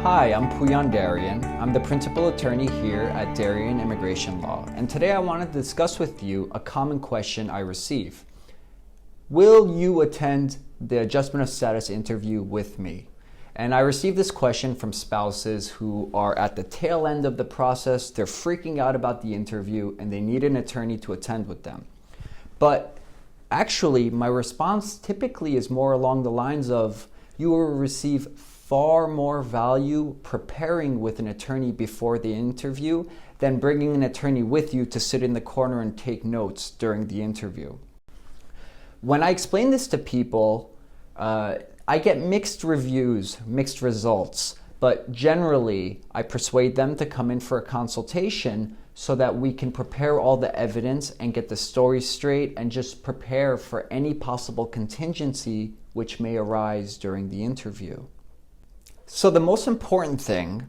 Hi, I'm Pouyan Darian. I'm the principal attorney here at Darian Immigration Law, and today I want to discuss with you a common question I receive. Will you attend the adjustment of status interview with me? And I receive this question from spouses who are at the tail end of the process. They're freaking out about the interview and they need an attorney to attend with them. But actually, my response typically is more along the lines of, you will receive far more value preparing with an attorney before the interview than bringing an attorney with you to sit in the corner and take notes during the interview. When I explain this to people, I get mixed reviews, mixed results, but generally I persuade them to come in for a consultation so that we can prepare all the evidence and get the story straight and just prepare for any possible contingency which may arise during the interview. So the most important thing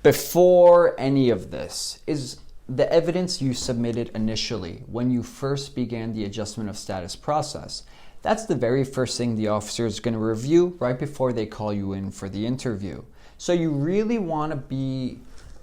before any of this is the evidence you submitted initially when you first began the adjustment of status process. That's the very first thing the officer is going to review right before they call you in for the interview. So you really want to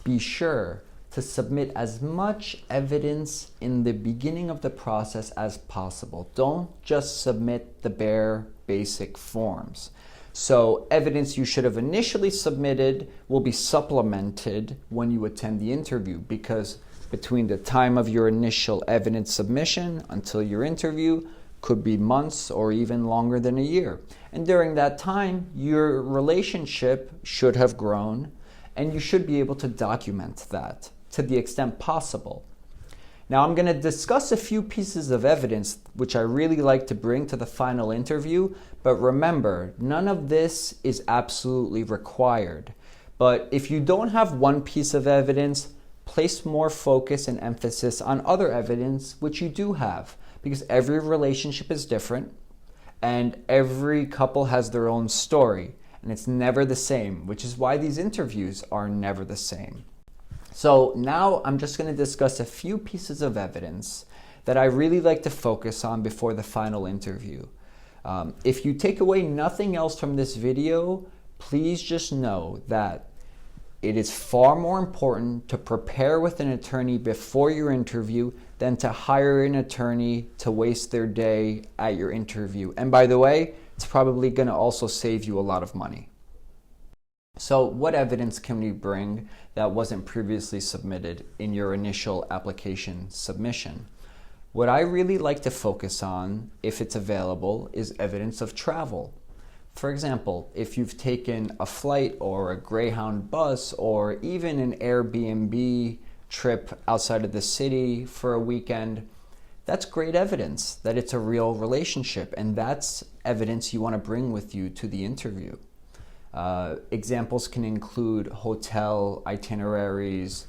be sure to submit as much evidence in the beginning of the process as possible. Don't just submit the bare basic forms. So evidence you should have initially submitted will be supplemented when you attend the interview, because between the time of your initial evidence submission until your interview could be months or even longer than a year. And during that time, your relationship should have grown and you should be able to document that to the extent possible. Now I'm going to discuss a few pieces of evidence which I really like to bring to the final interview, but remember, none of this is absolutely required. But if you don't have one piece of evidence, place more focus and emphasis on other evidence which you do have, because every relationship is different and every couple has their own story and it's never the same, which is why these interviews are never the same. So now I'm just going to discuss a few pieces of evidence that I really like to focus on before the final interview. If you take away nothing else from this video, please just know that it is far more important to prepare with an attorney before your interview than to hire an attorney to waste their day at your interview. And by the way, it's probably going to also save you a lot of money. So what evidence can we bring that wasn't previously submitted in your initial application submission? What I really like to focus on, if it's available, is evidence of travel. For example, if you've taken a flight or a Greyhound bus or even an Airbnb trip outside of the city for a weekend, that's great evidence that it's a real relationship, and that's evidence you want to bring with you to the interview. Examples can include hotel itineraries,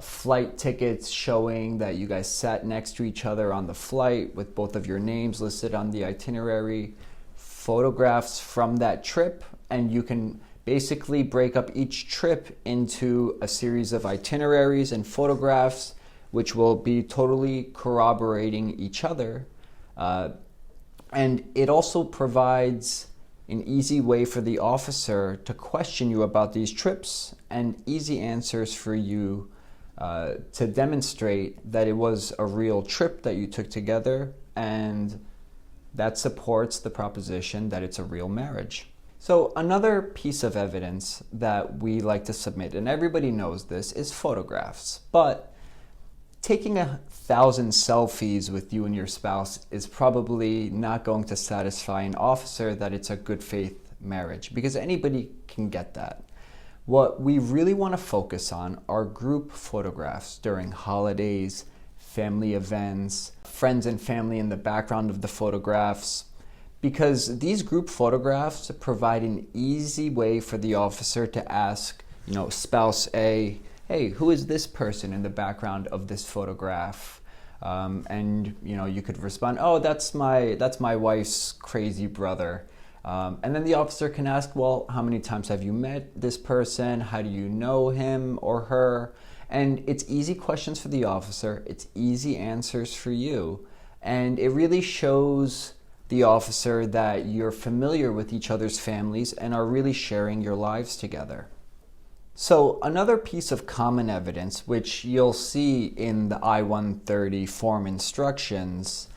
flight tickets showing that you guys sat next to each other on the flight with both of your names listed on the itinerary, photographs from that trip, and you can basically break up each trip into a series of itineraries and photographs which will be totally corroborating each other. And it also provides an easy way for the officer to question you about these trips and easy answers for you to demonstrate that it was a real trip that you took together, and that supports the proposition that it's a real marriage. So another piece of evidence that we like to submit, and everybody knows this, is photographs. But taking 1,000 selfies with you and your spouse is probably not going to satisfy an officer that it's a good faith marriage, because anybody can get that. What we really want to focus on are group photographs during holidays, family events, friends and family in the background of the photographs, because these group photographs provide an easy way for the officer to ask, spouse A, hey, who is this person in the background of this photograph? And you could respond, oh, that's my wife's crazy brother. And then the officer can ask, well, how many times have you met this person? How do you know him or her? And it's easy questions for the officer. It's easy answers for you. And it really shows the officer that you're familiar with each other's families and are really sharing your lives together. So another piece of common evidence, which you'll see in the I-130 form instructions,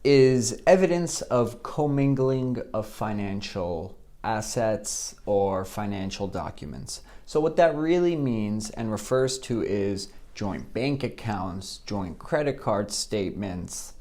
is evidence of commingling of financial assets or financial documents. So what that really means and refers to is joint bank accounts, joint credit card statements,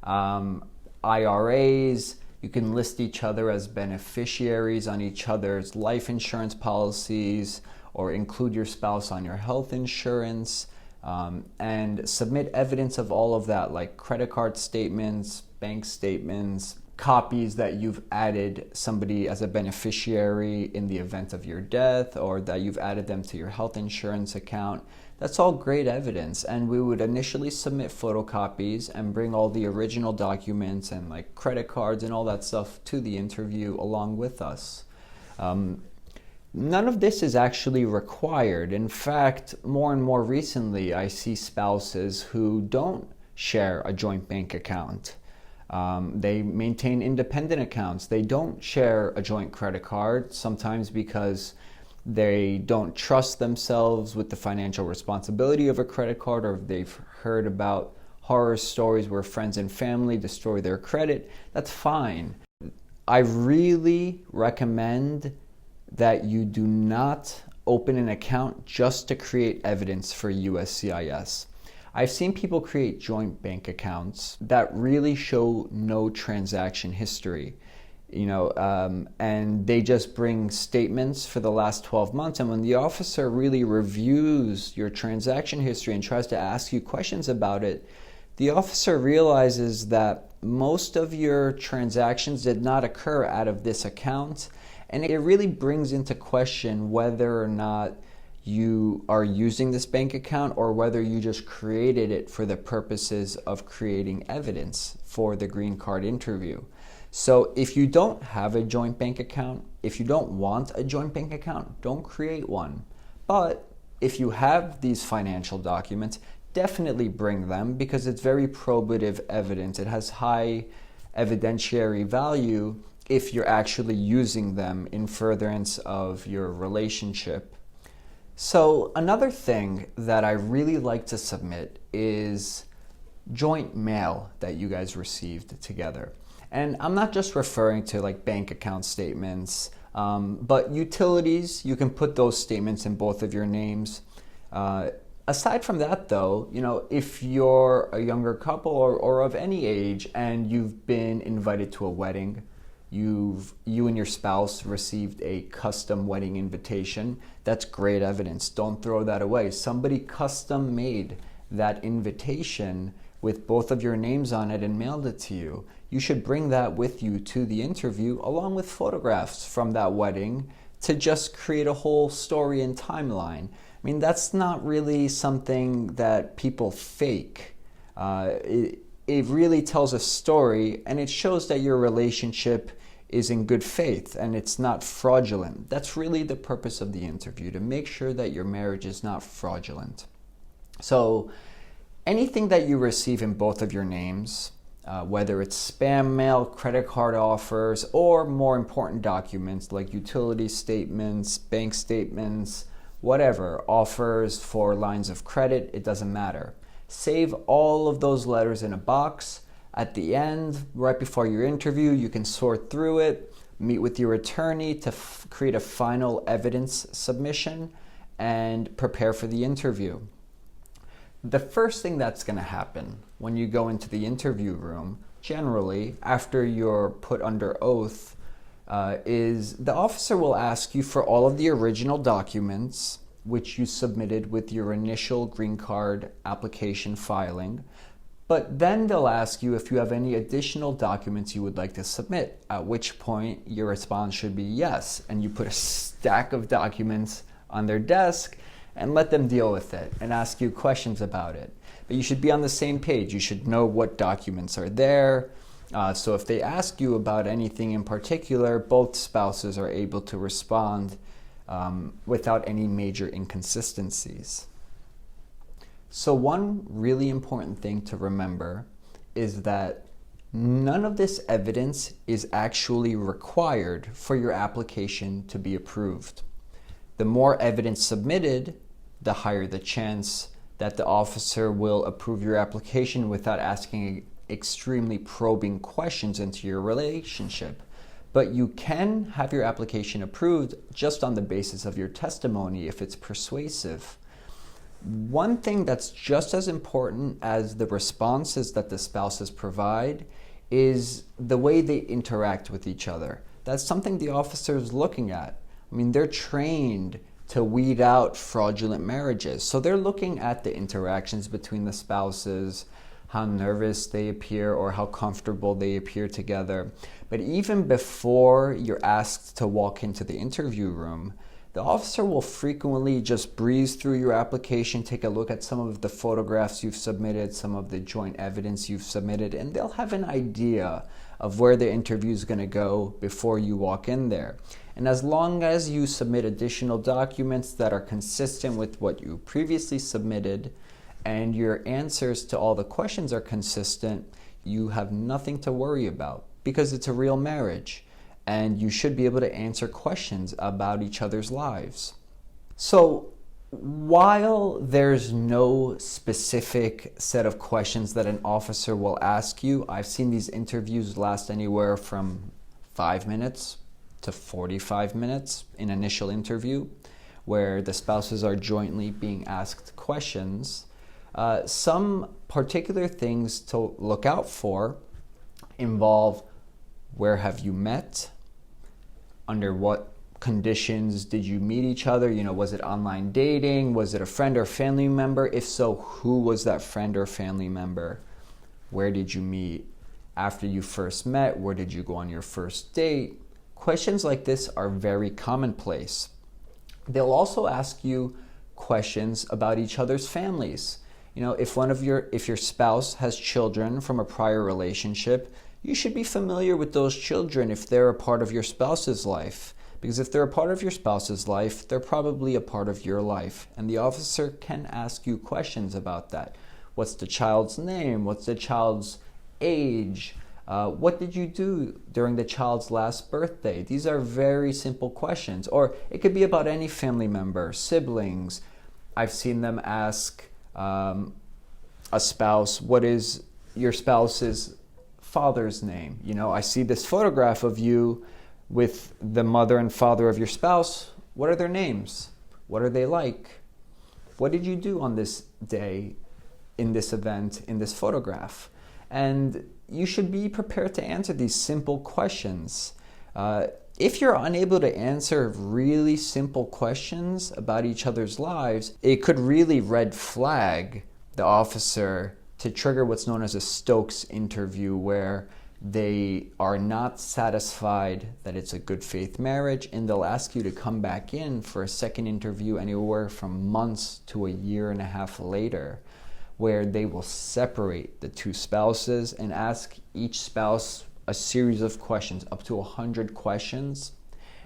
IRAs. You can list each other as beneficiaries on each other's life insurance policies, or include your spouse on your health insurance, and submit evidence of all of that, like credit card statements, bank statements, copies that you've added somebody as a beneficiary in the event of your death, or that you've added them to your health insurance account. That's all great evidence, and we would initially submit photocopies and bring all the original documents and like credit cards and all that stuff to the interview along with us. None of this is actually required. In fact, more and more recently, I see spouses who don't share a joint bank account. They maintain independent accounts. They don't share a joint credit card, sometimes because they don't trust themselves with the financial responsibility of a credit card, or they've heard about horror stories where friends and family destroy their credit. That's fine. I really recommend that you do not open an account just to create evidence for USCIS. I've seen people create joint bank accounts that really show no transaction history, and they just bring statements for the last 12 months. And when the officer really reviews your transaction history and tries to ask you questions about it, the officer realizes that most of your transactions did not occur out of this account. And it really brings into question whether or not you are using this bank account, or whether you just created it for the purposes of creating evidence for the green card interview. So if you don't have a joint bank account, if you don't want a joint bank account, don't create one. But if you have these financial documents, definitely bring them, because it's very probative evidence. It has high evidentiary value if you're actually using them in furtherance of your relationship. So another thing that I really like to submit is joint mail that you guys received together. And I'm not just referring to like bank account statements, but utilities. You can put those statements in both of your names. Aside from that though, if you're a younger couple or of any age and you've been invited to a wedding, you and your spouse received a custom wedding invitation, that's great evidence. Don't throw that away. Somebody custom made that invitation with both of your names on it and mailed it to you. You should bring that with you to the interview, along with photographs from that wedding, to just create a whole story and timeline. I mean, that's not really something that people fake. It really tells a story, and it shows that your relationship is in good faith and it's not fraudulent. That's really the purpose of the interview, to make sure that your marriage is not fraudulent. So anything that you receive in both of your names, whether it's spam mail, credit card offers, or more important documents like utility statements, bank statements, whatever, offers for lines of credit, it doesn't matter. Save all of those letters in a box. At the end, right before your interview, you can sort through it, meet with your attorney to create a final evidence submission, and prepare for the interview. The first thing that's going to happen when you go into the interview room, generally after you're put under oath, is the officer will ask you for all of the original documents which you submitted with your initial green card application filing. But then they'll ask you if you have any additional documents you would like to submit, at which point your response should be yes, and you put a stack of documents on their desk and let them deal with it and ask you questions about it. But you should be on the same page. You should know what documents are there. So if they ask you about anything in particular, both spouses are able to respond without any major inconsistencies. So one really important thing to remember is that none of this evidence is actually required for your application to be approved. The more evidence submitted, the higher the chance that the officer will approve your application without asking extremely probing questions into your relationship. But you can have your application approved just on the basis of your testimony if it's persuasive. One thing that's just as important as the responses that the spouses provide is the way they interact with each other. That's something the officer is looking at. I mean, they're trained to weed out fraudulent marriages. So they're looking at the interactions between the spouses, how nervous they appear or how comfortable they appear together. But even before you're asked to walk into the interview room, the officer will frequently just breeze through your application, take a look at some of the photographs you've submitted, some of the joint evidence you've submitted, and they'll have an idea of where the interview is going to go before you walk in there. And as long as you submit additional documents that are consistent with what you previously submitted and your answers to all the questions are consistent, you have nothing to worry about because it's a real marriage and you should be able to answer questions about each other's lives. So while there's no specific set of questions that an officer will ask you, I've seen these interviews last anywhere from 5 minutes to 45 minutes in initial interview, where the spouses are jointly being asked questions. Some particular things to look out for involve: where have you met? Under what conditions did you meet each other? Was it online dating? Was it a friend or family member? If so, who was that friend or family member? Where did you meet? After you first met, where did you go on your first date? Questions like this are very commonplace. They'll also ask you questions about each other's families. If your spouse has children from a prior relationship, you should be familiar with those children if they're a part of your spouse's life. Because if they're a part of your spouse's life, they're probably a part of your life. And the officer can ask you questions about that. What's the child's name? What's the child's age? What did you do during the child's last birthday? These are very simple questions. Or it could be about any family member, siblings. I've seen them ask a spouse, what is your spouse's father's name? I see this photograph of you with the mother and father of your spouse. What are their names? What are they like? What did you do on this day, in this event, in this photograph? And you should be prepared to answer these simple questions. If you're unable to answer really simple questions about each other's lives, it could really red flag the officer to trigger what's known as a Stokes interview, where they are not satisfied that it's a good faith marriage and they'll ask you to come back in for a second interview anywhere from months to a year and a half later, where they will separate the two spouses and ask each spouse a series of questions, up to 100 questions.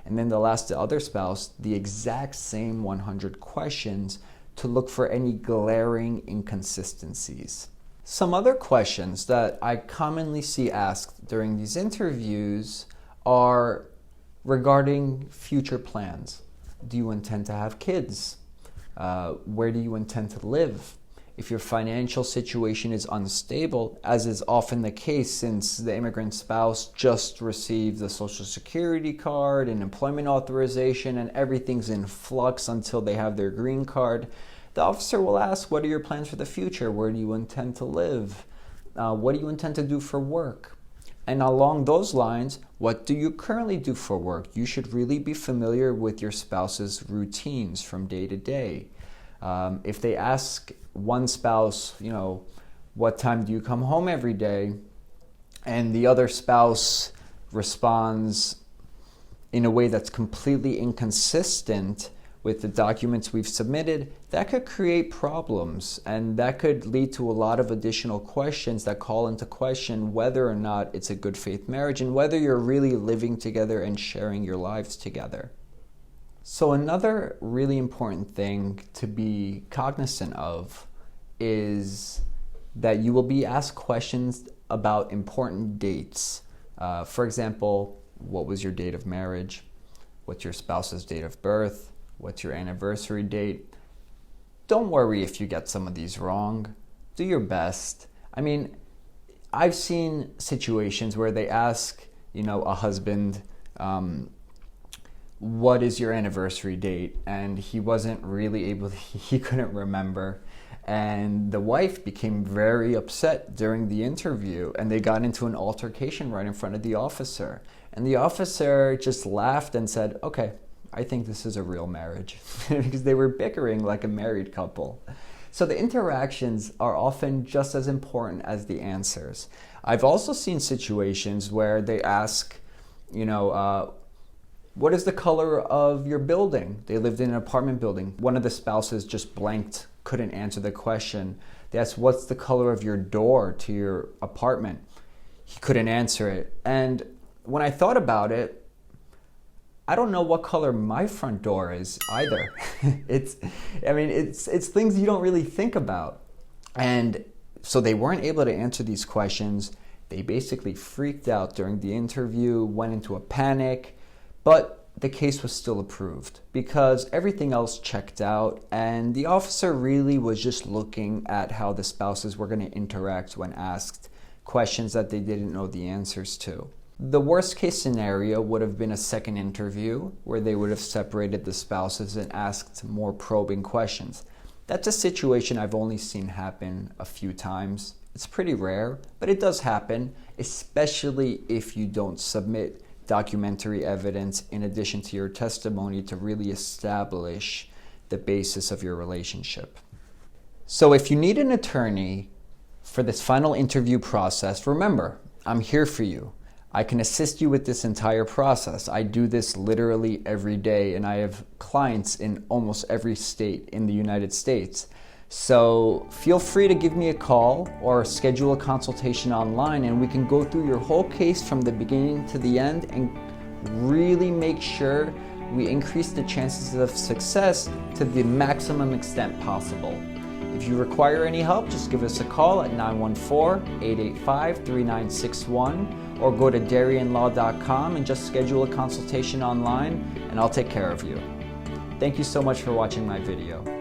And then they'll ask the other spouse the exact same 100 questions to look for any glaring inconsistencies. Some other questions that I commonly see asked during these interviews are regarding future plans. Do you intend to have kids? Where do you intend to live? If your financial situation is unstable, as is often the case since the immigrant spouse just received the Social Security card and employment authorization and everything's in flux until they have their green card, the officer will ask, what are your plans for the future? Where do you intend to live? What do you intend to do for work? And along those lines, what do you currently do for work? You should really be familiar with your spouse's routines from day to day. If they ask one spouse, what time do you come home every day? And the other spouse responds in a way that's completely inconsistent with the documents we've submitted, that could create problems, and that could lead to a lot of additional questions that call into question whether or not it's a good faith marriage and whether you're really living together and sharing your lives together. So another really important thing to be cognizant of is that you will be asked questions about important dates. For example, what was your date of marriage? What's your spouse's date of birth? What's your anniversary date? Don't worry if you get some of these wrong. Do your best. I mean, I've seen situations where they ask, a husband, what is your anniversary date? And he wasn't really able to, he couldn't remember. And the wife became very upset during the interview, and they got into an altercation right in front of the officer. And the officer just laughed and said, okay, I think this is a real marriage, because they were bickering like a married couple. So the interactions are often just as important as the answers. I've also seen situations where they ask, what is the color of your building? They lived in an apartment building. One of the spouses just blanked, couldn't answer the question. They asked, what's the color of your door to your apartment? He couldn't answer it. And when I thought about it, I don't know what color my front door is either. It's things you don't really think about. And so they weren't able to answer these questions. They basically freaked out during the interview, went into a panic, but the case was still approved because everything else checked out, and the officer really was just looking at how the spouses were going to interact when asked questions that they didn't know the answers to. The worst case scenario would have been a second interview where they would have separated the spouses and asked more probing questions. That's a situation I've only seen happen a few times. It's pretty rare, but it does happen, especially if you don't submit documentary evidence in addition to your testimony to really establish the basis of your relationship. So if you need an attorney for this final interview process, remember, I'm here for you. I can assist you with this entire process. I do this literally every day, and I have clients in almost every state in the United States. So feel free to give me a call or schedule a consultation online, and we can go through your whole case from the beginning to the end and really make sure we increase the chances of success to the maximum extent possible. If you require any help, just give us a call at 914-885-3961 or go to darianlaw.com and just schedule a consultation online, and I'll take care of you. Thank you so much for watching my video.